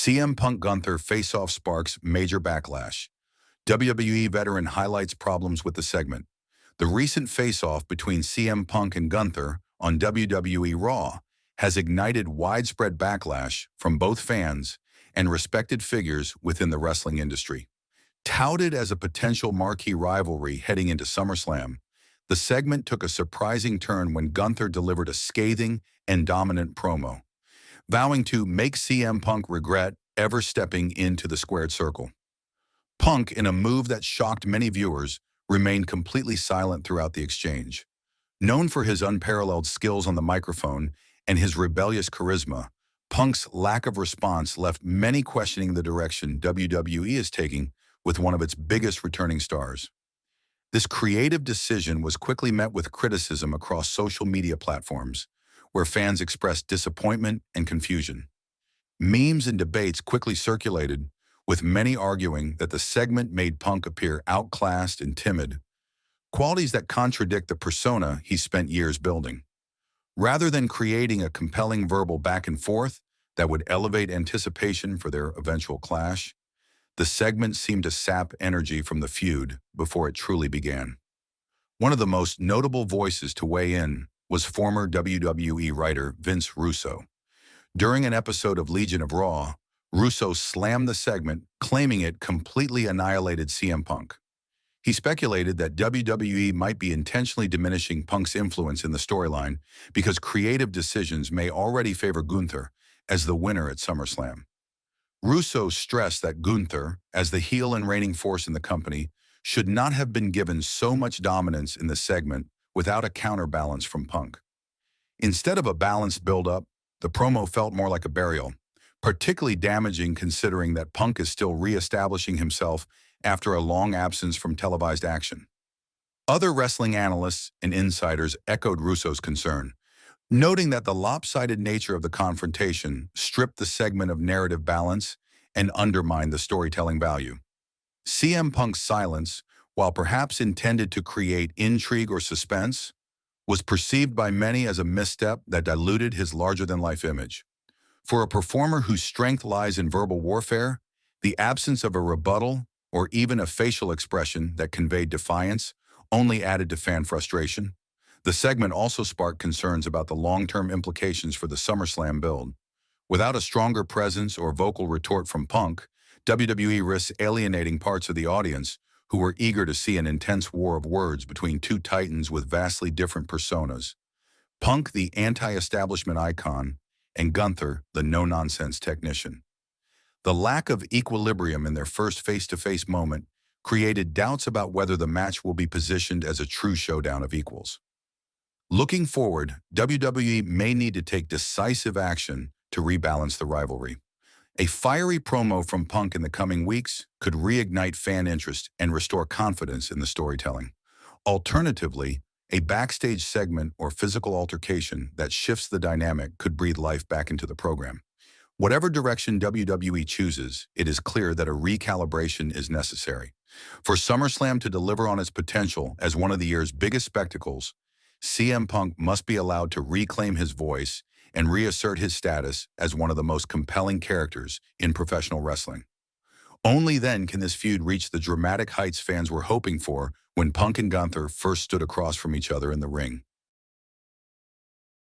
CM Punk Gunther face-off sparks major backlash. WWE veteran highlights problems with the segment. The recent face-off between CM Punk and Gunther on WWE Raw has ignited widespread backlash from both fans and respected figures within the wrestling industry. Touted as a potential marquee rivalry heading into SummerSlam, the segment took a surprising turn when Gunther delivered a scathing and dominant promo, vowing to make CM Punk regret ever stepping into the squared circle. Punk, in a move that shocked many viewers, remained completely silent throughout the exchange. Known for his unparalleled skills on the microphone and his rebellious charisma, Punk's lack of response left many questioning the direction WWE is taking with one of its biggest returning stars. This creative decision was quickly met with criticism across social media platforms, where fans expressed disappointment and confusion. Memes and debates quickly circulated, with many arguing that the segment made Punk appear outclassed and timid, qualities that contradict the persona he spent years building. Rather than creating a compelling verbal back and forth that would elevate anticipation for their eventual clash, the segment seemed to sap energy from the feud before it truly began. One of the most notable voices to weigh in was former WWE writer Vince Russo. During an episode of Legion of Raw, Russo slammed the segment, claiming it completely annihilated CM Punk. He speculated that WWE might be intentionally diminishing Punk's influence in the storyline because creative decisions may already favor Gunther as the winner at SummerSlam. Russo stressed that Gunther, as the heel and reigning force in the company, should not have been given so much dominance in the segment without a counterbalance from Punk. Instead of a balanced build-up, the promo felt more like a burial, particularly damaging considering that Punk is still re-establishing himself after a long absence from televised action. Other wrestling analysts and insiders echoed Russo's concern, noting that the lopsided nature of the confrontation stripped the segment of narrative balance and undermined the storytelling value. CM Punk's silence, while perhaps intended to create intrigue or suspense, was perceived by many as a misstep that diluted his larger-than-life image. For a performer whose strength lies in verbal warfare, the absence of a rebuttal or even a facial expression that conveyed defiance only added to fan frustration. The segment also sparked concerns about the long-term implications for the SummerSlam build. Without a stronger presence or vocal retort from Punk, WWE risks alienating parts of the audience who were eager to see an intense war of words between two titans with vastly different personas. Punk, the anti-establishment icon, and Gunther, the no-nonsense technician. The lack of equilibrium in their first face-to-face moment created doubts about whether the match will be positioned as a true showdown of equals. Looking forward, WWE may need to take decisive action to rebalance the rivalry. A fiery promo from Punk in the coming weeks could reignite fan interest and restore confidence in the storytelling. Alternatively, a backstage segment or physical altercation that shifts the dynamic could breathe life back into the program. Whatever direction WWE chooses, it is clear that a recalibration is necessary. For SummerSlam to deliver on its potential as one of the year's biggest spectacles, CM Punk must be allowed to reclaim his voice and reassert his status as one of the most compelling characters in professional wrestling. Only then can this feud reach the dramatic heights fans were hoping for when Punk and Gunther first stood across from each other in the ring.